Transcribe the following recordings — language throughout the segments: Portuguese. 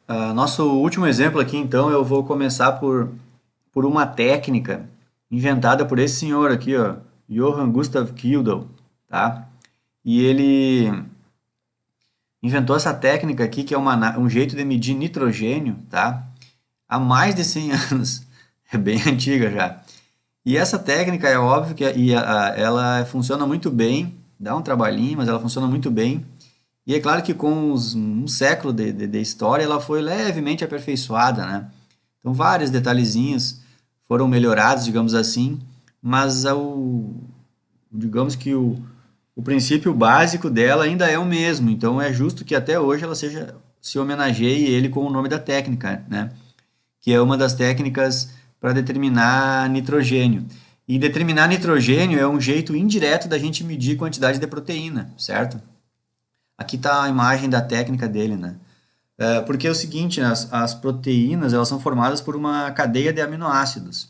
Nosso último exemplo aqui, então, eu vou começar por uma técnica inventada por esse senhor aqui, ó, Johann Gustav Kildall, tá? E ele inventou essa técnica aqui, que é um jeito de medir nitrogênio, tá? Há mais de 100 anos, é bem antiga já. E essa técnica é óbvio que ela funciona muito bem, dá um trabalhinho, mas ela funciona muito bem. E é claro que com um século de história ela foi levemente aperfeiçoada, né? Então vários detalhezinhos foram melhorados, digamos assim, mas digamos que o princípio básico dela ainda é o mesmo. Então é justo que até hoje ela se homenageie ele com o nome da técnica, né? Que é uma das técnicas para determinar nitrogênio. E determinar nitrogênio é um jeito indireto da gente medir quantidade de proteína, certo? Aqui está a imagem da técnica dele, né? Porque é o seguinte, né, as proteínas elas são formadas por uma cadeia de aminoácidos,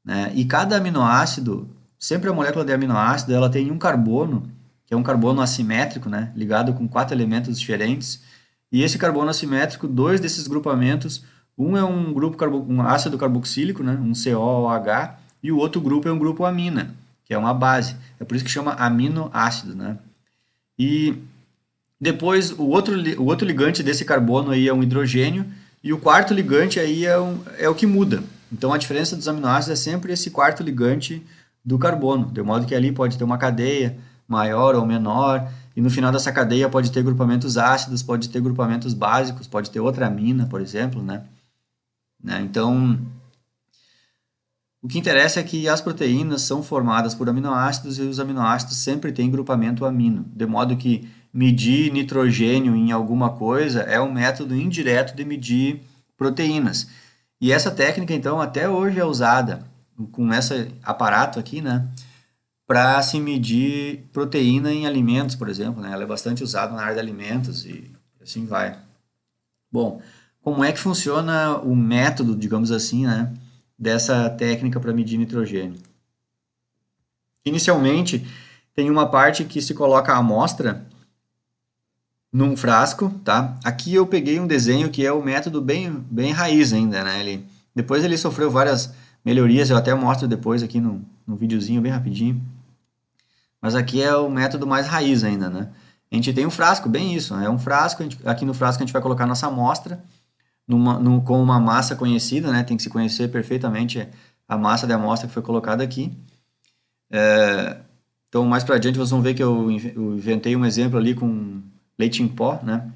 né? E cada aminoácido, sempre a molécula de aminoácido, ela tem um carbono, que é um carbono assimétrico, né? Ligado com quatro elementos diferentes. E esse carbono assimétrico, dois desses grupamentos, um é um um ácido carboxílico, né? Um COOH, e o outro grupo é um grupo amina, que é uma base. É por isso que chama aminoácido, né? E depois, o outro ligante desse carbono aí é um hidrogênio, e o quarto ligante aí é o que muda. Então, a diferença dos aminoácidos é sempre esse quarto ligante do carbono, de modo que ali pode ter uma cadeia maior ou menor, e no final dessa cadeia pode ter grupamentos ácidos, pode ter grupamentos básicos, pode ter outra amina, por exemplo, né? Então, o que interessa é que as proteínas são formadas por aminoácidos e os aminoácidos sempre têm grupamento amino, de modo que medir nitrogênio em alguma coisa é um método indireto de medir proteínas. E essa técnica, então, até hoje é usada com esse aparato aqui, né, para se medir proteína em alimentos, por exemplo, né? Ela é bastante usada na área de alimentos e assim vai. Bom, como é que funciona o método, digamos assim, né, dessa técnica para medir nitrogênio? Inicialmente, tem uma parte que se coloca a amostra num frasco, tá? Aqui eu peguei um desenho que é o método bem raiz ainda, né? Depois ele sofreu várias melhorias, eu até mostro depois aqui no videozinho bem rapidinho. Mas aqui é o método mais raiz ainda, né? A gente tem um frasco, bem isso, né? É um frasco, aqui no frasco a gente vai colocar nossa amostra com uma massa conhecida, né? Tem que se conhecer perfeitamente a massa da amostra que foi colocada aqui. Então, mais para adiante, vocês vão ver que eu inventei um exemplo ali com leite em pó, né?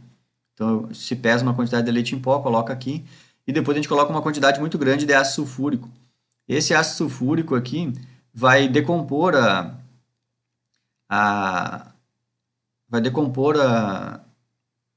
Então, se pesa uma quantidade de leite em pó, coloca aqui, e depois a gente coloca uma quantidade muito grande de ácido sulfúrico. Esse ácido sulfúrico aqui vai decompor a, vai decompor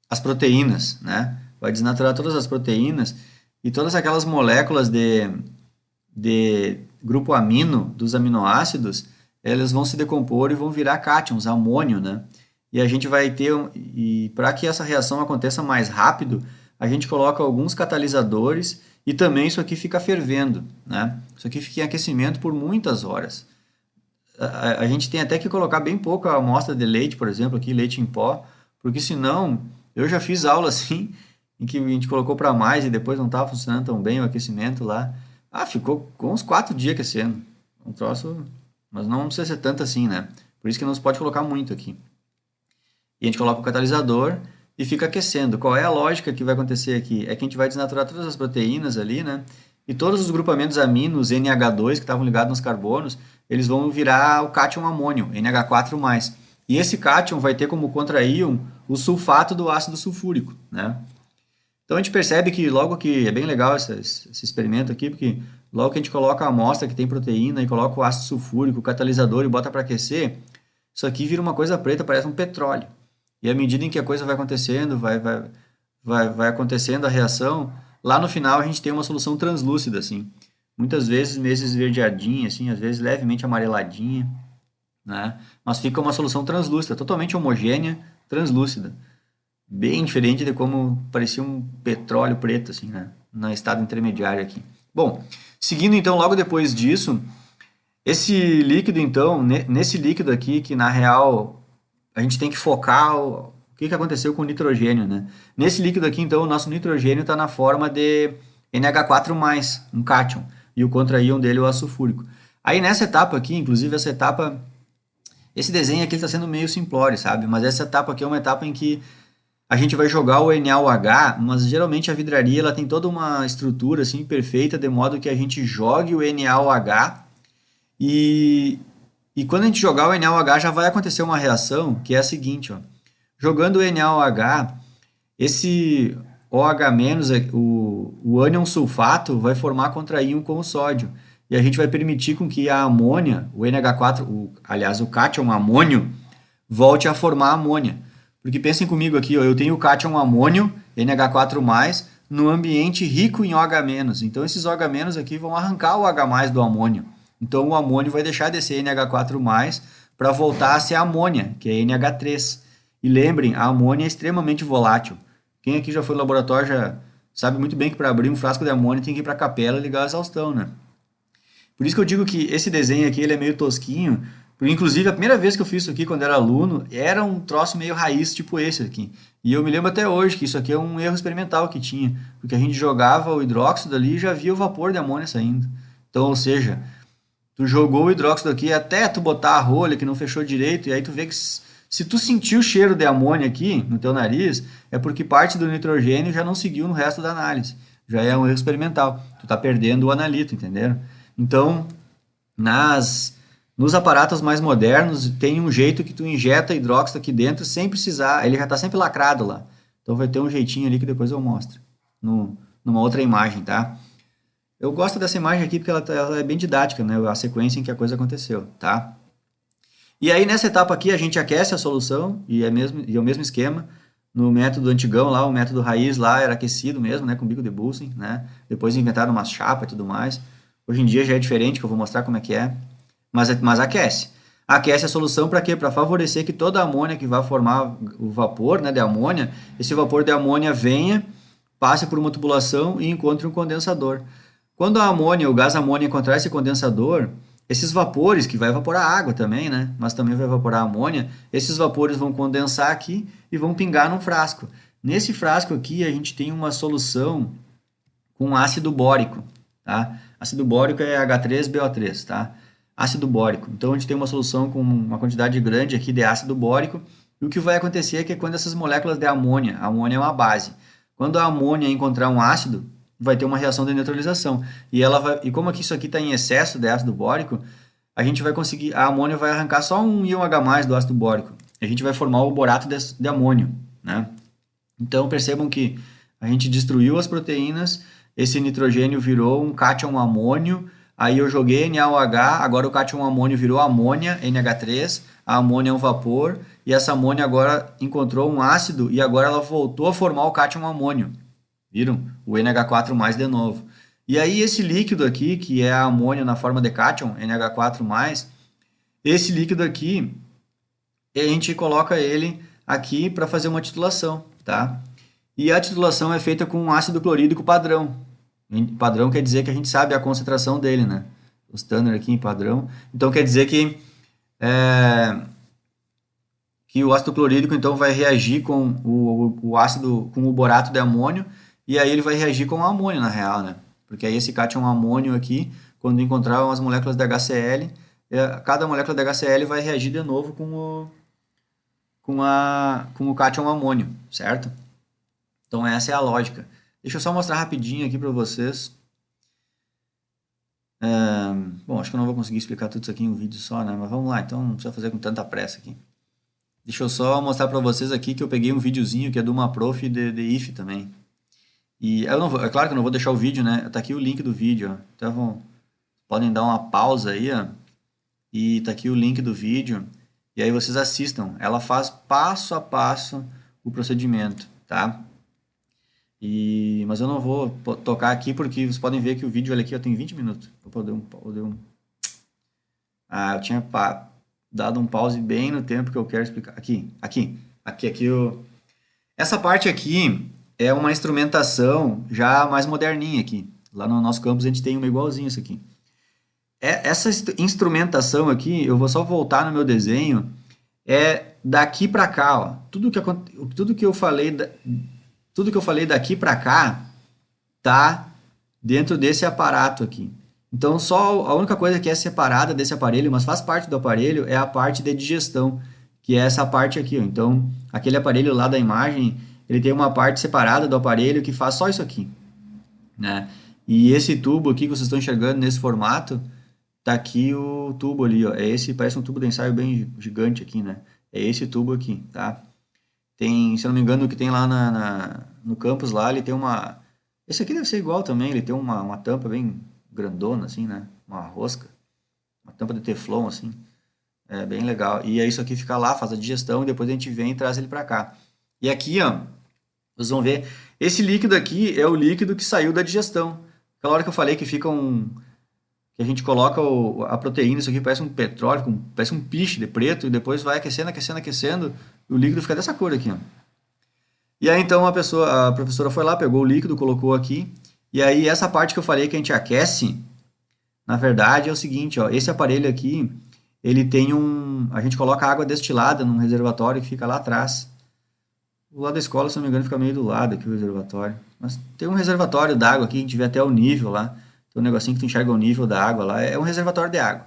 as proteínas, né? Vai desnaturar todas as proteínas e todas aquelas moléculas de grupo amino dos aminoácidos, elas vão se decompor e vão virar cátions, amônio, né? E a gente vai ter, e para que essa reação aconteça mais rápido, a gente coloca alguns catalisadores e também isso aqui fica fervendo, né? Isso aqui fica em aquecimento por muitas horas. A gente tem até que colocar bem pouca amostra de leite, por exemplo, aqui, leite em pó, porque senão, eu já fiz aula assim, em que a gente colocou para mais e depois não estava funcionando tão bem o aquecimento lá. Ah, ficou com uns 4 dias aquecendo. Um troço, mas não precisa ser tanto assim, né? Por isso que não se pode colocar muito aqui. E a gente coloca o catalisador e fica aquecendo. Qual é a lógica que vai acontecer aqui? É que a gente vai desnaturar todas as proteínas ali, né? E todos os grupamentos aminos NH2 que estavam ligados nos carbonos, eles vão virar o cátion amônio, NH4+. E esse cátion vai ter como contraíon o sulfato do ácido sulfúrico, né? Então a gente percebe que logo que é bem legal esse experimento aqui, porque logo que a gente coloca a amostra que tem proteína e coloca o ácido sulfúrico, o catalisador e bota para aquecer, isso aqui vira uma coisa preta, parece um petróleo. E à medida em que a coisa vai acontecendo, vai acontecendo a reação, lá no final a gente tem uma solução translúcida, assim. Muitas vezes meio esverdeadinha, assim, às vezes levemente amareladinha, né? Mas fica uma solução translúcida, totalmente homogênea, translúcida. Bem diferente de como parecia um petróleo preto, assim, né? No estado intermediário aqui. Bom, seguindo então, logo depois disso, esse líquido, então, nesse líquido aqui, que na real a gente tem que focar que aconteceu com o nitrogênio, né? Nesse líquido aqui, então, o nosso nitrogênio está na forma de NH4+, um cátion, e o contraíon dele é o ácido sulfúrico. Aí nessa etapa aqui, inclusive essa etapa, esse desenho aqui está sendo meio simplório, sabe? Mas essa etapa aqui é uma etapa em que a gente vai jogar o NaOH, mas geralmente a vidraria ela tem toda uma estrutura assim perfeita, de modo que a gente jogue o NaOH e, e quando a gente jogar o NaOH já vai acontecer uma reação que é a seguinte, ó. Jogando o NaOH, esse OH-, o ânion sulfato vai formar contraíon com o sódio. E a gente vai permitir com que a amônia, o NH4, aliás, o cátion amônio, volte a formar amônia. Porque pensem comigo aqui, ó, eu tenho o cátion amônio, NH4+, no ambiente rico em OH-. Então esses OH- aqui vão arrancar o OH+ do amônio. Então o amônio vai deixar de ser NH4+, para voltar a ser amônia, que é NH3. E lembrem, a amônia é extremamente volátil. Quem aqui já foi no laboratório já sabe muito bem que para abrir um frasco de amônia tem que ir para a capela e ligar a exaustão, né? Por isso que eu digo que esse desenho aqui ele é meio tosquinho. Porque, inclusive, a primeira vez que eu fiz isso aqui, quando era aluno, era um troço meio raiz, tipo esse aqui. E eu me lembro até hoje que isso aqui é um erro experimental que tinha. Porque a gente jogava o hidróxido ali e já via o vapor de amônia saindo. Então, ou seja, tu jogou o hidróxido aqui até tu botar a rolha que não fechou direito, e aí tu vê que se tu sentiu o cheiro de amônia aqui no teu nariz, é porque parte do nitrogênio já não seguiu no resto da análise. Já é um erro experimental. Tu tá perdendo o analito, entenderam? Então, nos aparatos mais modernos, tem um jeito que tu injeta hidróxido aqui dentro sem precisar, ele já está sempre lacrado lá. Então vai ter um jeitinho ali que depois eu mostro, numa outra imagem, tá? Eu gosto dessa imagem aqui porque ela é bem didática, né? A sequência em que a coisa aconteceu, tá? E aí nessa etapa aqui a gente aquece a solução e é o mesmo esquema. No método antigão lá, o método raiz lá era aquecido mesmo, né? Com bico de Bunsen, né? Depois inventaram umas chapas e tudo mais. Hoje em dia já é diferente, que eu vou mostrar como é que é. Mas aquece. Aquece a solução para quê? Para favorecer que toda a amônia que vai formar o vapor, né, de amônia, esse vapor de amônia venha, passe por uma tubulação e encontre um condensador. Quando a amônia, o gás amônia encontrar esse condensador, esses vapores, que vai evaporar água também, né, mas também vai evaporar amônia, esses vapores vão condensar aqui e vão pingar num frasco. Nesse frasco aqui a gente tem uma solução com ácido bórico, tá? Ácido bórico é H3BO3, tá? Ácido bórico. Então, a gente tem uma solução com uma quantidade grande aqui de ácido bórico, e o que vai acontecer é que quando essas moléculas de amônia, a amônia é uma base, quando a amônia encontrar um ácido, vai ter uma reação de neutralização. E como aqui isso aqui está em excesso de ácido bórico, a gente vai conseguir, a amônia vai arrancar só um íon H+ do ácido bórico. A gente vai formar o borato de amônio, né? Então, percebam que a gente destruiu as proteínas, esse nitrogênio virou um cátion amônio, aí eu joguei NaOH, agora o cátion amônio virou amônia, NH3, a amônia é um vapor, e essa amônia agora encontrou um ácido e agora ela voltou a formar o cátion amônio. Viram? O NH4+ de novo. E aí esse líquido aqui, que é a amônia na forma de cátion, NH4+, esse líquido aqui, a gente coloca ele aqui para fazer uma titulação, tá? E a titulação é feita com um ácido clorídrico padrão. Padrão quer dizer que a gente sabe a concentração dele, né? O standard aqui em padrão. Então quer dizer que o ácido clorídrico então vai reagir com o ácido, com o borato de amônio, e aí ele vai reagir com o amônio na real, né? Porque aí esse cátion amônio aqui, quando encontrar umas moléculas de HCl, cada molécula de HCl vai reagir de novo com o cátion amônio, certo? Então essa é a lógica. Deixa eu só mostrar rapidinho aqui para vocês. Bom, acho que eu não vou conseguir explicar tudo isso aqui em um vídeo só, né? Mas vamos lá, então não precisa fazer com tanta pressa aqui. Deixa eu só mostrar para vocês aqui que eu peguei um videozinho que é de uma prof de IF também. E eu não vou, é claro que eu não vou deixar o vídeo, né? Tá aqui o link do vídeo, ó. Então podem dar uma pausa aí, ó. E tá aqui o link do vídeo. E aí vocês assistam. Ela faz passo a passo o procedimento, tá? Mas eu não vou tocar aqui porque vocês podem ver que o vídeo aqui tem 20 minutos. Eu tinha dado um pause bem no tempo que eu quero explicar. Aqui. Essa parte aqui é uma instrumentação já mais moderninha aqui. Lá no nosso campus a gente tem uma igualzinha isso aqui. Essa instrumentação aqui, eu vou só voltar no meu desenho. é daqui para cá, ó. Tudo que eu falei, tudo que eu falei daqui para cá tá dentro desse aparato aqui. Então, só a única coisa que é separada desse aparelho, mas faz parte do aparelho, é a parte de digestão, que é essa parte aqui, ó. Então, aquele aparelho lá da imagem, ele tem uma parte separada do aparelho que faz só isso aqui, né? E esse tubo aqui que vocês estão enxergando nesse formato, tá aqui o tubo ali, ó. É esse, parece um tubo de ensaio bem gigante aqui, né? É esse tubo aqui, tá? Tem, se eu não me engano, o que tem lá no campus lá, ele tem uma... Esse aqui deve ser igual também, ele tem uma tampa bem grandona, assim, né? Uma rosca, uma tampa de teflon, assim. É bem legal. E aí isso aqui fica lá, faz a digestão e depois a gente vem e traz ele para cá. E aqui, ó, vocês vão ver, esse líquido aqui é o líquido que saiu da digestão. Aquela hora que eu falei que fica que a gente coloca a proteína, isso aqui parece um petróleo, parece um piche de preto, e depois vai aquecendo, aquecendo, aquecendo, e o líquido fica dessa cor aqui, ó. E aí então a professora foi lá, pegou o líquido, colocou aqui, e aí essa parte que eu falei que a gente aquece, na verdade é o seguinte, ó, esse aparelho aqui, ele tem a gente coloca água destilada num reservatório que fica lá atrás. O lado da escola, se não me engano, fica meio do lado aqui o reservatório. Mas tem um reservatório d'água aqui, a gente vê até o nível lá. Tem um negocinho que tu enxerga o nível da água lá. É um reservatório de água.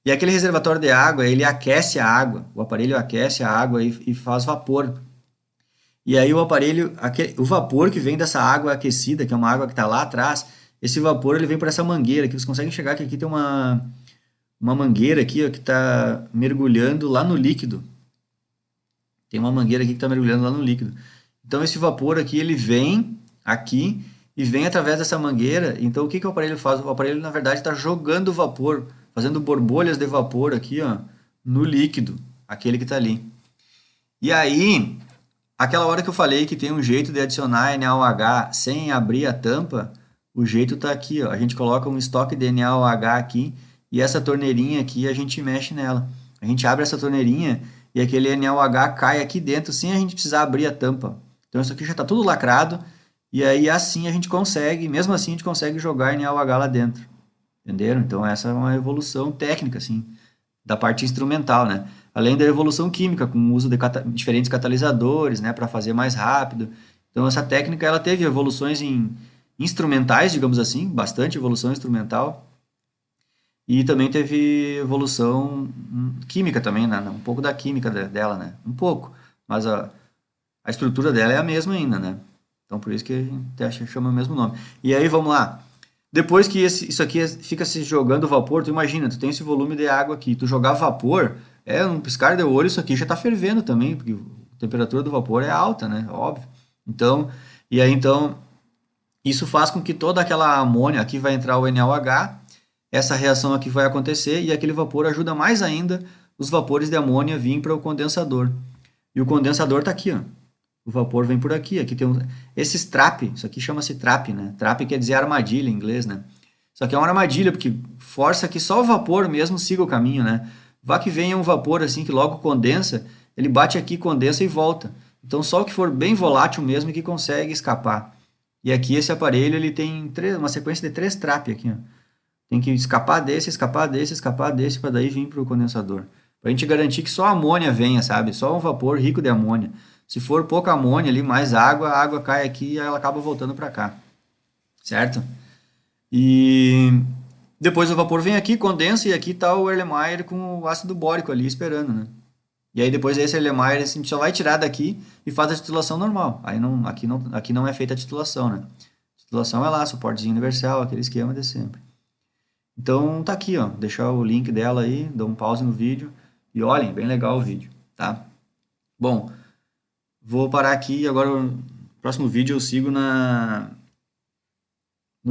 E aquele reservatório de água, ele aquece a água. O aparelho aquece a água e faz vapor. E aí o aparelho, o vapor que vem dessa água aquecida, que é uma água que está lá atrás, esse vapor ele vem por essa mangueira, que vocês conseguem enxergar que aqui tem uma mangueira aqui, ó, que está mergulhando lá no líquido. Tem uma mangueira aqui que está mergulhando lá no líquido. Então esse vapor aqui, ele vem aqui e vem através dessa mangueira. Então o que que o aparelho faz? O aparelho, na verdade, está jogando vapor, fazendo borbolhas de vapor aqui, ó, no líquido, aquele que está ali. E aí, aquela hora que eu falei que tem um jeito de adicionar NaOH sem abrir a tampa, o jeito está aqui, ó. A gente coloca um estoque de NaOH aqui e essa torneirinha aqui a gente mexe nela. A gente abre essa torneirinha e aquele NaOH cai aqui dentro sem a gente precisar abrir a tampa. Então isso aqui já está tudo lacrado e aí assim a gente consegue, mesmo assim a gente consegue jogar NaOH lá dentro. Entenderam? Então essa é uma evolução técnica, assim, da parte instrumental, né? Além da evolução química, com o uso de diferentes catalisadores, né, para fazer mais rápido. Então essa técnica ela teve evoluções instrumentais, digamos assim, bastante evolução instrumental. E também teve evolução química também, né? Um pouco da química dela, né? Um pouco, mas a estrutura dela é a mesma ainda, né? Então por isso que a gente acha, chama o mesmo nome. E aí vamos lá. Depois que isso aqui fica se jogando vapor, tu imagina, tu tem esse volume de água aqui, tu jogar vapor, um piscar de olho, isso aqui já está fervendo também, porque a temperatura do vapor é alta, né? Óbvio. Então, e aí então, isso faz com que toda aquela amônia, aqui vai entrar o NaOH, essa reação aqui vai acontecer e aquele vapor ajuda mais ainda os vapores de amônia vir para o condensador. E o condensador está aqui, ó. O vapor vem por aqui. Aqui tem esses trap, isso aqui chama-se trap, né? Trap quer dizer armadilha em inglês, né? Isso aqui é uma armadilha, porque força que só o vapor mesmo siga o caminho, né? Vá que venha um vapor assim que logo condensa, ele bate aqui, condensa e volta. Então só o que for bem volátil mesmo é que consegue escapar. E aqui esse aparelho ele tem uma sequência de 3 trap aqui, ó. Tem que escapar desse, escapar desse, escapar desse, para daí vir para o condensador. Para a gente garantir que só a amônia venha, sabe? Só um vapor rico de amônia. Se for pouca amônia ali, mais água, a água cai aqui e ela acaba voltando para cá. Certo? E depois o vapor vem aqui, condensa e aqui está o Erlenmeyer com o ácido bórico ali esperando, né? E aí depois esse Erlenmeyer a gente só vai tirar daqui e faz a titulação normal. Aí aqui não é feita a titulação, né? A titulação é lá, suportezinho universal, aquele esquema de sempre. Então tá aqui, ó, deixar o link dela aí, dá um pause no vídeo e olhem, bem legal o vídeo, tá? Bom, vou parar aqui e agora no próximo vídeo eu sigo no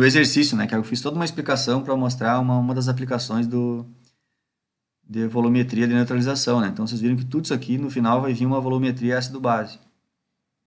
exercício, né? Que eu fiz toda uma explicação para mostrar uma das aplicações de volumetria de neutralização, né? Então vocês viram que tudo isso aqui no final vai vir uma volumetria ácido-base.